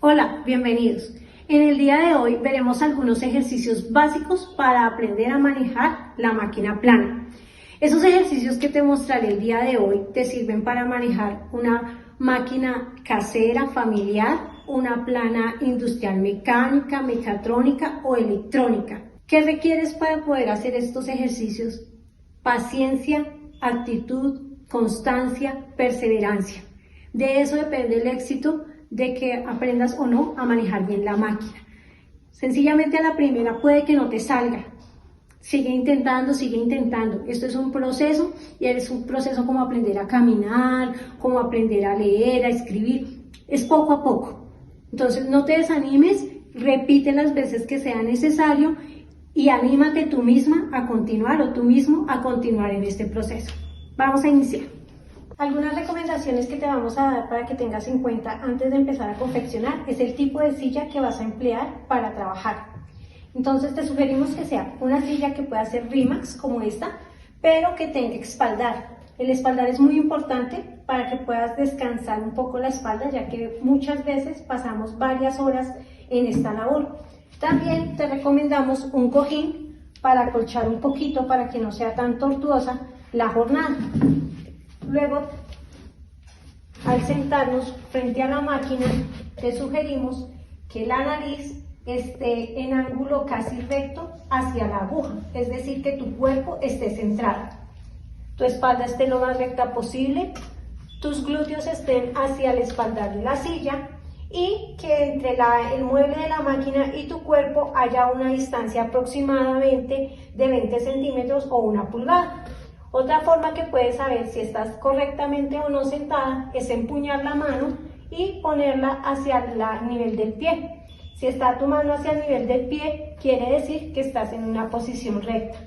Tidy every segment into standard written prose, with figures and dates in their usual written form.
Hola, bienvenidos. En el día de hoy veremos algunos ejercicios básicos para aprender a manejar la máquina plana. Esos ejercicios que te mostraré el día de hoy te sirven para manejar una máquina casera, familiar, una plana industrial mecánica, mecatrónica o electrónica. ¿Qué requieres para poder hacer estos ejercicios? Paciencia, actitud, constancia, perseverancia. De eso depende el éxito de que aprendas o no a manejar bien la máquina. Sencillamente a la primera puede que no te salga. Sigue intentando, sigue intentando. Esto es un proceso y es un proceso como aprender a caminar, como aprender a leer, a escribir. Es poco a poco. Entonces no te desanimes, repite las veces que sea necesario y anímate tú misma a continuar o tú mismo a continuar en este proceso. Vamos a iniciar. Algunas recomendaciones que te vamos a dar para que tengas en cuenta antes de empezar a confeccionar es el tipo de silla que vas a emplear para trabajar. Entonces te sugerimos que sea una silla que pueda ser RIMAX como esta, pero que tenga espaldar. El espaldar es muy importante para que puedas descansar un poco la espalda, ya que muchas veces pasamos varias horas en esta labor. También te recomendamos un cojín para acolchar un poquito para que no sea tan tortuosa la jornada. Luego, al sentarnos frente a la máquina, te sugerimos que la nariz esté en ángulo casi recto hacia la aguja, es decir, que tu cuerpo esté centrado. Tu espalda esté lo más recta posible, tus glúteos estén hacia el espaldar de la silla y que entre el mueble de la máquina y tu cuerpo haya una distancia aproximadamente de 20 centímetros o 1 pulgada. Otra forma que puedes saber si estás correctamente o no sentada es empuñar la mano y ponerla hacia el nivel del pie. Si está tu mano hacia el nivel del pie, quiere decir que estás en una posición recta.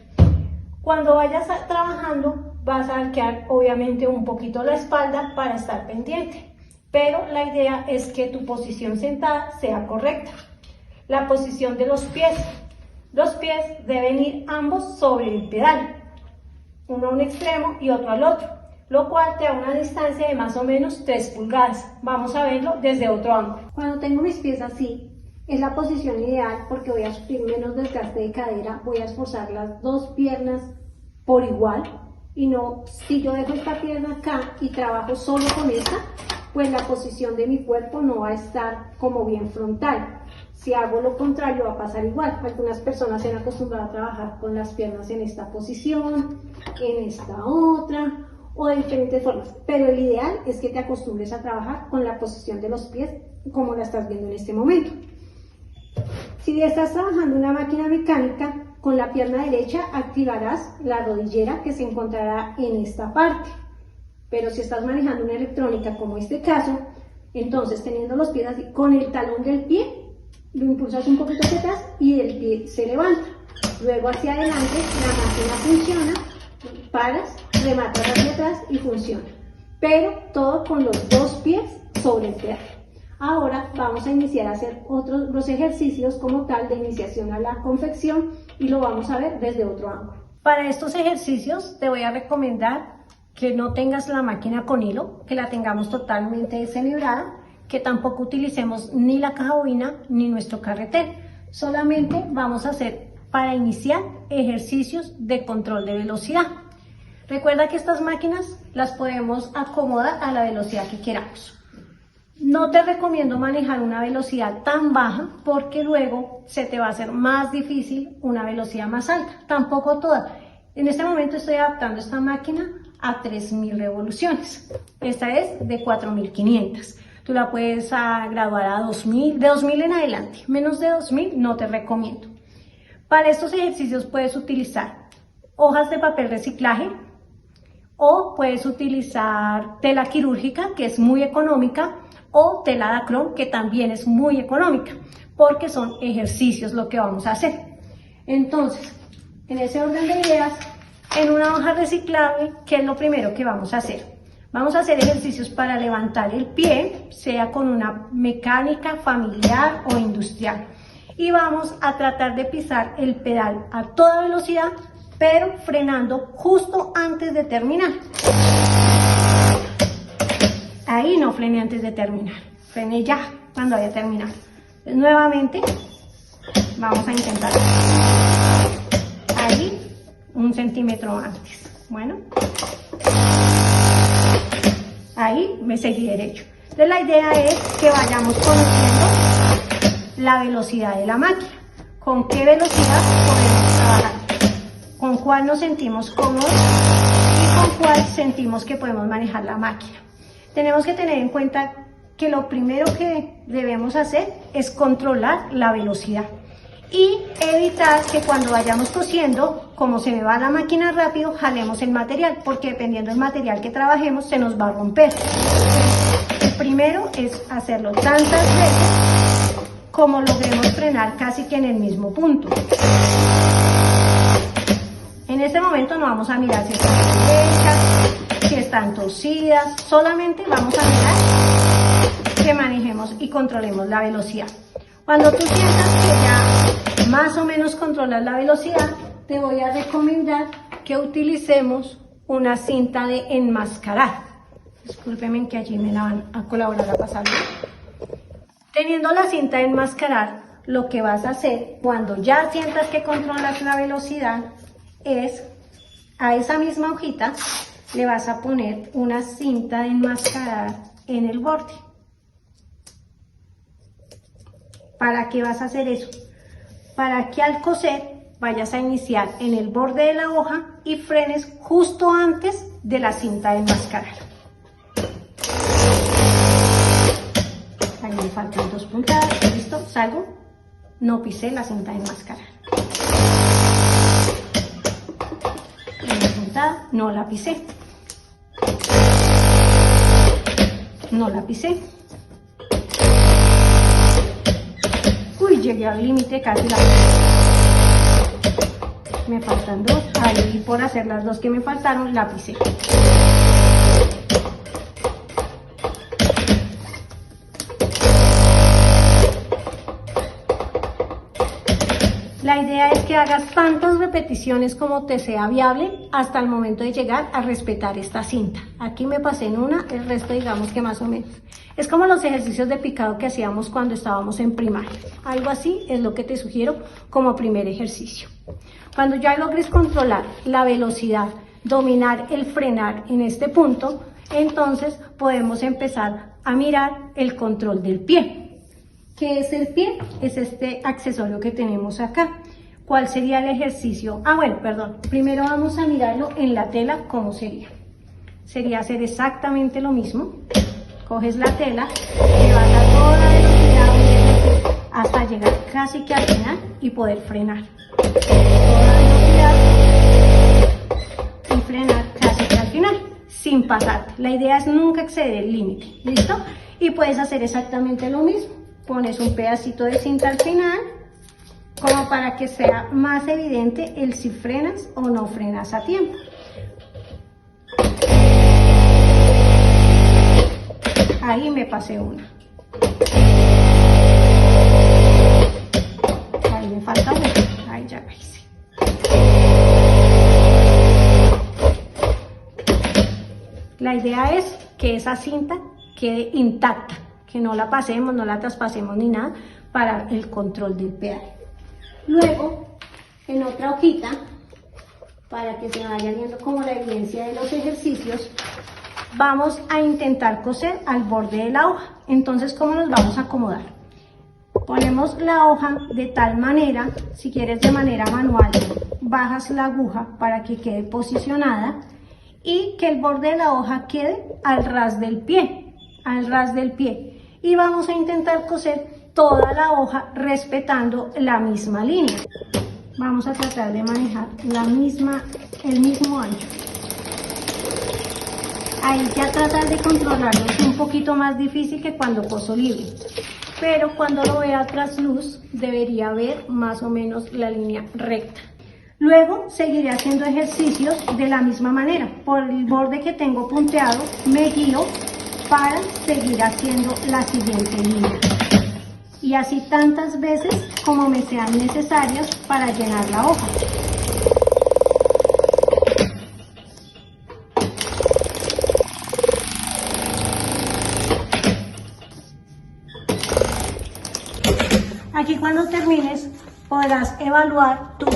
Cuando vayas trabajando, vas a arquear obviamente un poquito la espalda para estar pendiente, pero la idea es que tu posición sentada sea correcta. La posición de los pies. Los pies deben ir ambos sobre el pedal, uno a un extremo y otro al otro, lo cual te da una distancia de más o menos 3 pulgadas. Vamos a verlo desde otro ángulo. Cuando tengo mis pies así, es la posición ideal porque voy a sufrir menos desgaste de cadera, voy a esforzar las dos piernas por igual y no, si yo dejo esta pierna acá y trabajo solo con esta, pues la posición de mi cuerpo no va a estar como bien frontal. Si hago lo contrario va a pasar igual. Algunas personas se han acostumbrado a trabajar con las piernas en esta posición, en esta otra o de diferentes formas. Pero el ideal es que te acostumbres a trabajar con la posición de los pies como la estás viendo en este momento. Si estás trabajando en una máquina mecánica, con la pierna derecha activarás la rodillera que se encontrará en esta parte. Pero si estás manejando una electrónica como este caso, entonces teniendo los pies así, con el talón del pie, lo impulsas un poquito hacia atrás y el pie se levanta. Luego hacia adelante, la máquina funciona, paras, rematas hacia atrás y funciona. Pero todo con los dos pies sobre el pedal. Ahora vamos a iniciar a hacer los ejercicios como tal de iniciación a la confección y lo vamos a ver desde otro ángulo. Para estos ejercicios te voy a recomendar que no tengas la máquina con hilo, que la tengamos totalmente semibrada, que tampoco utilicemos ni la caja bobina ni nuestro carretel. Solamente vamos a hacer para iniciar ejercicios de control de velocidad. Recuerda que estas máquinas las podemos acomodar a la velocidad que queramos. No te recomiendo manejar una velocidad tan baja porque luego se te va a hacer más difícil una velocidad más alta. Tampoco toda. En este momento estoy adaptando esta máquina a 3000 revoluciones. Esta es de 4500. Tú la puedes graduar a 2000, de 2000 en adelante. Menos de 2000 no te recomiendo. Para estos ejercicios puedes utilizar hojas de papel reciclaje o puedes utilizar tela quirúrgica, que es muy económica, o tela dacrón, que también es muy económica, porque son ejercicios lo que vamos a hacer. Entonces, en ese orden de ideas, en una hoja reciclable, ¿qué es lo primero que vamos a hacer? Vamos a hacer ejercicios para levantar el pie, sea con una mecánica, familiar o industrial. Y vamos a tratar de pisar el pedal a toda velocidad, pero frenando justo antes de terminar. Ahí no frené antes de terminar, frené ya, cuando haya terminado. Entonces, nuevamente vamos a intentar ahí 1 centímetro antes. Bueno, ahí me seguí derecho. Entonces la idea es que vayamos conociendo la velocidad de la máquina. ¿Con qué velocidad podemos trabajar? ¿Con cuál nos sentimos cómodos? ¿Y con cuál sentimos que podemos manejar la máquina? Tenemos que tener en cuenta que lo primero que debemos hacer es controlar la velocidad y evitar que cuando vayamos cosiendo, como se me va la máquina rápido, jalemos el material, porque dependiendo del material que trabajemos se nos va a romper. El primero es hacerlo tantas veces como logremos frenar casi que en el mismo punto. En este momento no vamos a mirar si están derechas, si están torcidas, solamente vamos a mirar que manejemos y controlemos la velocidad. Cuando tú sientas que ya más o menos controlas la velocidad, te voy a recomendar que utilicemos una cinta de enmascarar. Discúlpenme que allí me la van a colaborar a pasar. Teniendo la cinta de enmascarar, lo que vas a hacer cuando ya sientas que controlas la velocidad es a esa misma hojita le vas a poner una cinta de enmascarar en el borde. ¿Para qué vas a hacer eso? Para que al coser vayas a iniciar en el borde de la hoja y frenes justo antes de la cinta de enmascarar. Ahí me faltan 2 puntadas, listo, salgo, no pisé la cinta de enmascarar. Una puntada, no la pisé. No la pisé. Uy, llegué al límite, casi la pisé. Me faltan 2, ahí por hacer las 2 que me faltaron, la pisé. La idea es que hagas tantas repeticiones como te sea viable hasta el momento de llegar a respetar esta cinta. Aquí me pasé en una, el resto digamos que más o menos. Es como los ejercicios de picado que hacíamos cuando estábamos en primaria. Algo así es lo que te sugiero como primer ejercicio. Cuando ya logres controlar la velocidad, dominar el frenar en este punto, entonces podemos empezar a mirar el control del pie. ¿Qué es el pie? Es este accesorio que tenemos acá. ¿Cuál sería el ejercicio? Primero vamos a mirarlo en la tela, ¿cómo sería? Sería hacer exactamente lo mismo. Coges la tela, le vas a toda velocidad hasta llegar casi que al final y poder frenar. Toda velocidad y frenar casi que al final, sin pasar. La idea es nunca exceder el límite, ¿listo? Y puedes hacer exactamente lo mismo. Pones un pedacito de cinta al final, como para que sea más evidente el si frenas o no frenas a tiempo. Ahí me pasé una. Ahí me falta una. Ahí ya la hice. La idea es que esa cinta quede intacta, que no la pasemos, no la traspasemos ni nada para el control del pedal. Luego, en otra hojita, para que se vaya viendo como la evidencia de los ejercicios, vamos a intentar coser al borde de la hoja. Entonces, ¿cómo nos vamos a acomodar? Ponemos la hoja de tal manera, si quieres de manera manual, bajas la aguja para que quede posicionada y que el borde de la hoja quede al ras del pie, y vamos a intentar coser toda la hoja respetando la misma línea. Vamos a tratar de manejar el mismo ancho. Ahí ya tratar de controlarlo es un poquito más difícil que cuando coso libre, pero cuando lo vea trasluz debería ver más o menos la línea recta. Luego seguiré haciendo ejercicios de la misma manera. Por el borde que tengo punteado me guío para seguir haciendo la siguiente línea. Y así tantas veces como me sean necesarias para llenar la hoja. Aquí cuando termines podrás evaluar tú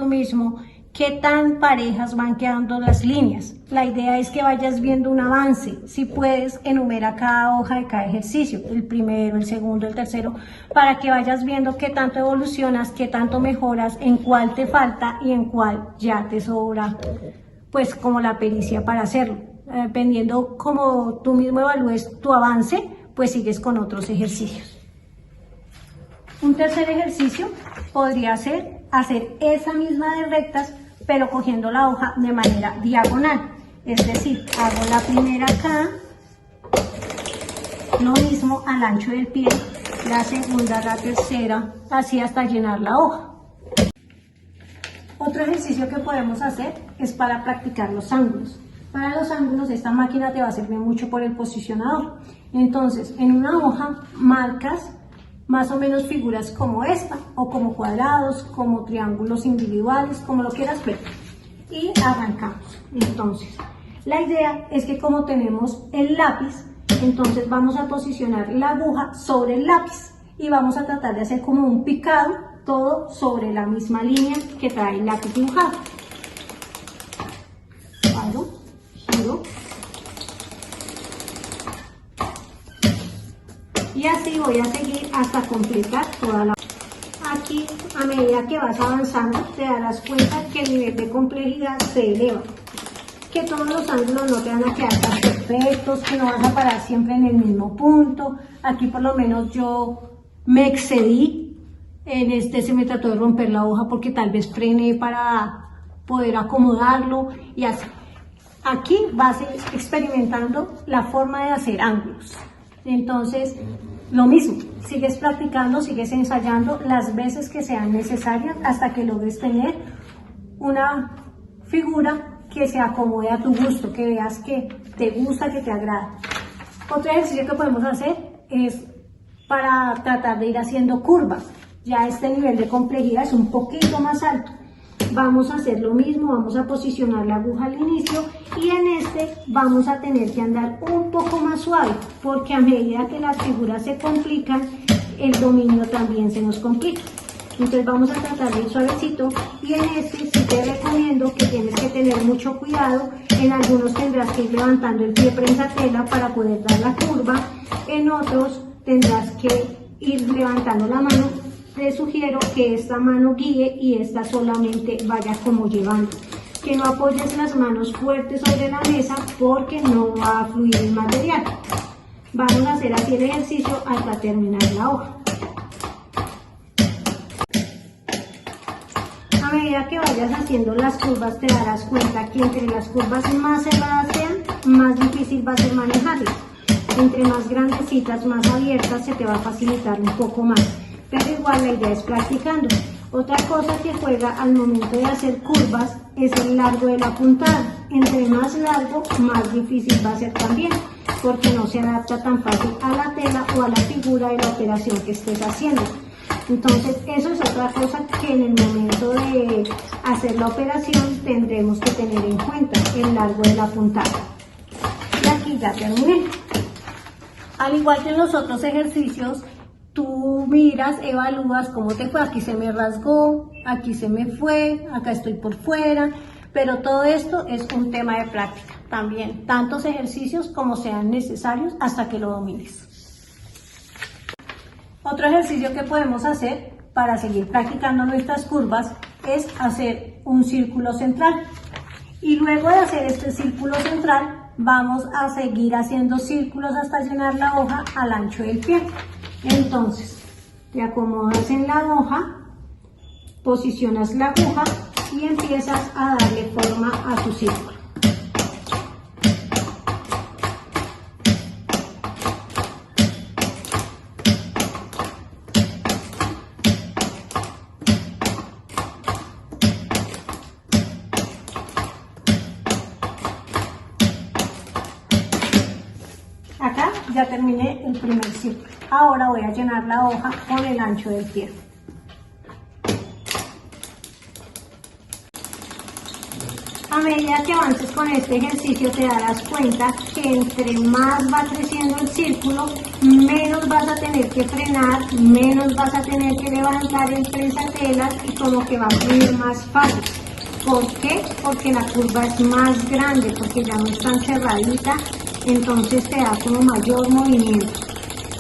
mismo, qué tan parejas van quedando las líneas. La idea es que vayas viendo un avance. Si puedes, enumera cada hoja de cada ejercicio, el primero, el segundo, el tercero, para que vayas viendo qué tanto evolucionas, qué tanto mejoras, en cuál te falta y en cuál ya te sobra, pues como la pericia para hacerlo. Dependiendo cómo tú mismo evalúes tu avance, pues sigues con otros ejercicios. Un tercer ejercicio podría ser hacer esa misma de rectas, pero cogiendo la hoja de manera diagonal. Es decir, hago la primera acá, lo mismo al ancho del pie, la segunda, la tercera, así hasta llenar la hoja. Otro ejercicio que podemos hacer es para practicar los ángulos. Para los ángulos esta máquina te va a servir mucho por el posicionador. Entonces, en una hoja marcas más o menos figuras como esta, o como cuadrados, como triángulos individuales, como lo quieras ver. Y arrancamos. Entonces, la idea es que como tenemos el lápiz, entonces vamos a posicionar la aguja sobre el lápiz y vamos a tratar de hacer como un picado, todo sobre la misma línea que trae el lápiz dibujado. Paro, giro. Y así voy a seguir hasta completar toda la... Aquí, a medida que vas avanzando, te darás cuenta que el nivel de complejidad se eleva. Que todos los ángulos no te van a quedar tan perfectos, que no vas a parar siempre en el mismo punto. Aquí por lo menos yo me excedí. En este se me trató de romper la hoja porque tal vez frené para poder acomodarlo y así. Aquí vas experimentando la forma de hacer ángulos. Entonces, lo mismo, sigues practicando, sigues ensayando las veces que sean necesarias hasta que logres tener una figura que se acomode a tu gusto, que veas que te gusta, que te agrada. Otro ejercicio que podemos hacer es para tratar de ir haciendo curvas. Ya este nivel de complejidad es un poquito más alto. Vamos a hacer lo mismo, vamos a posicionar la aguja al inicio y en este vamos a tener que andar un poco más suave porque a medida que las figuras se complican, el dominio también se nos complica. Entonces vamos a tratar de ir suavecito y en este sí te recomiendo que tienes que tener mucho cuidado. En algunos tendrás que ir levantando el pie prensatela para poder dar la curva, en otros tendrás que ir levantando la mano. Te sugiero que esta mano guíe y esta solamente vaya como llevando. Que no apoyes las manos fuertes sobre la mesa porque no va a fluir el material. Vamos a hacer así el ejercicio hasta terminar la hoja. A medida que vayas haciendo las curvas te darás cuenta que entre las curvas más cerradas sean, más difícil va a ser manejarlas. Entre más grandecitas, más abiertas, se te va a facilitar un poco más. Pero igual la idea es practicando. Otra cosa que juega al momento de hacer curvas es el largo de la puntada. Entre más largo, más difícil va a ser también, porque no se adapta tan fácil a la tela o a la figura de la operación que estés haciendo. Entonces, eso es otra cosa que en el momento de hacer la operación tendremos que tener en cuenta, el largo de la puntada. Y aquí ya terminé. Al igual que en los otros ejercicios, tú miras, evalúas cómo te fue. Aquí se me rasgó, aquí se me fue, acá estoy por fuera, pero todo esto es un tema de práctica también, tantos ejercicios como sean necesarios hasta que lo domines. Otro ejercicio que podemos hacer para seguir practicando nuestras curvas es hacer un círculo central. Y luego de hacer este círculo central, vamos a seguir haciendo círculos hasta llenar la hoja al ancho del pie. Entonces, te acomodas en la hoja, posicionas la aguja y empiezas a darle forma a tu círculo. Acá ya terminé el primer círculo. Ahora voy a llenar la hoja con el ancho del pie. A A medida que avances con este ejercicio te darás cuenta que entre más va creciendo el círculo, menos vas a tener que frenar, menos vas a tener que levantar el prensatelas y como que va a fluir más fácil. ¿Por qué? Porque la curva es más grande, porque ya no es tan cerradita, entonces te da como mayor movimiento.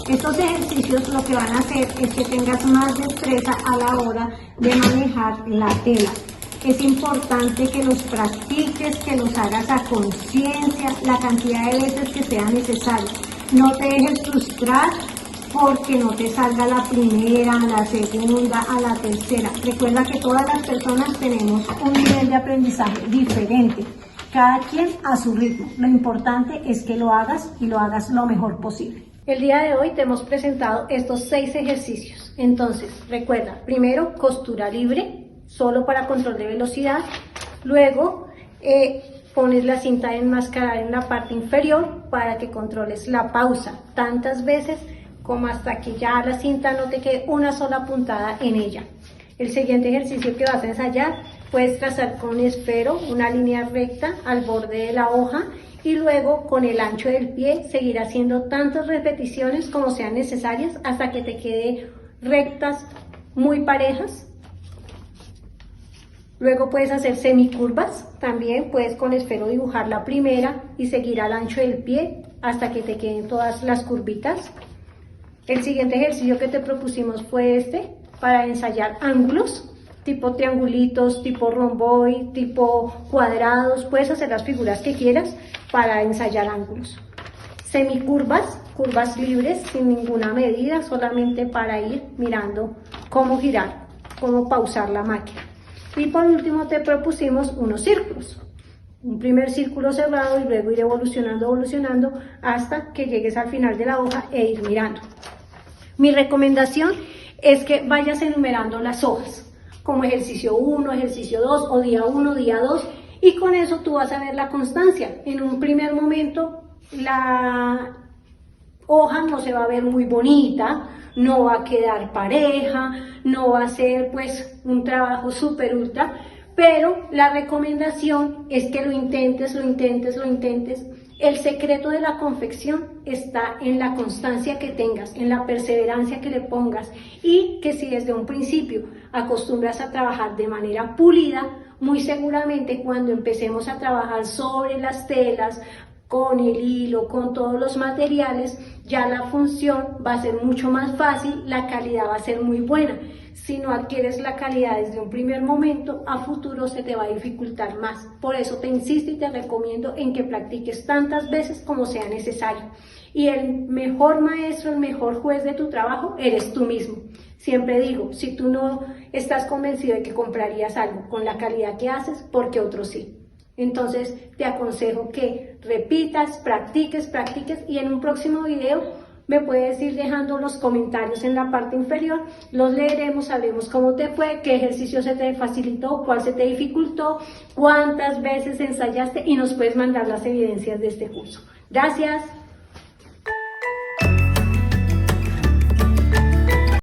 Estos ejercicios lo que van a hacer es que tengas más destreza a la hora de manejar la tela. Es importante que los practiques, que los hagas a conciencia, la cantidad de veces que sea necesario. No te dejes frustrar porque no te salga la primera, a la segunda, a la tercera. Recuerda que todas las personas tenemos un nivel de aprendizaje diferente, cada quien a su ritmo. Lo importante es que lo hagas y lo hagas lo mejor posible. El día de hoy te hemos presentado estos 6 ejercicios. Entonces, recuerda, primero costura libre, solo para control de velocidad. Luego, pones la cinta de enmascarar en la parte inferior para que controles la pausa tantas veces como hasta que ya la cinta no te quede una sola puntada en ella. El siguiente ejercicio que vas a ensayar, puedes trazar con esfero una línea recta al borde de la hoja y luego con el ancho del pie seguir haciendo tantas repeticiones como sean necesarias hasta que te quede rectas muy parejas. Luego puedes hacer semicurvas, también puedes con esfero dibujar la primera y seguir al ancho del pie hasta que te queden todas las curvitas. El siguiente ejercicio que te propusimos fue este, para ensayar ángulos, tipo triangulitos, tipo romboid, tipo cuadrados, puedes hacer las figuras que quieras para ensayar ángulos. Semicurvas, curvas libres, sin ninguna medida, solamente para ir mirando cómo girar, cómo pausar la máquina. Y por último te propusimos unos círculos. Un primer círculo cerrado y luego ir evolucionando hasta que llegues al final de la hoja e ir mirando. Mi recomendación es que vayas enumerando las hojas, como ejercicio 1, ejercicio 2 o día 1, día 2, y con eso tú vas a ver la constancia. En un primer momento la hoja no se va a ver muy bonita, no va a quedar pareja, no va a ser pues un trabajo súper ultra, pero la recomendación es que lo intentes. El secreto de la confección está en la constancia que tengas, en la perseverancia que le pongas y que si desde un principio acostumbras a trabajar de manera pulida, muy seguramente cuando empecemos a trabajar sobre las telas, con el hilo, con todos los materiales, ya la función va a ser mucho más fácil, la calidad va a ser muy buena. Si no adquieres la calidad desde un primer momento, a futuro se te va a dificultar más. Por eso te insisto y te recomiendo en que practiques tantas veces como sea necesario. Y el mejor maestro, el mejor juez de tu trabajo, eres tú mismo. Siempre digo, si tú no estás convencido de que comprarías algo con la calidad que haces, porque otros sí. Entonces te aconsejo que repitas, practiques y en un próximo video me puedes ir dejando los comentarios en la parte inferior, los leeremos, sabremos cómo te fue, qué ejercicio se te facilitó, cuál se te dificultó, cuántas veces ensayaste y nos puedes mandar las evidencias de este curso. Gracias.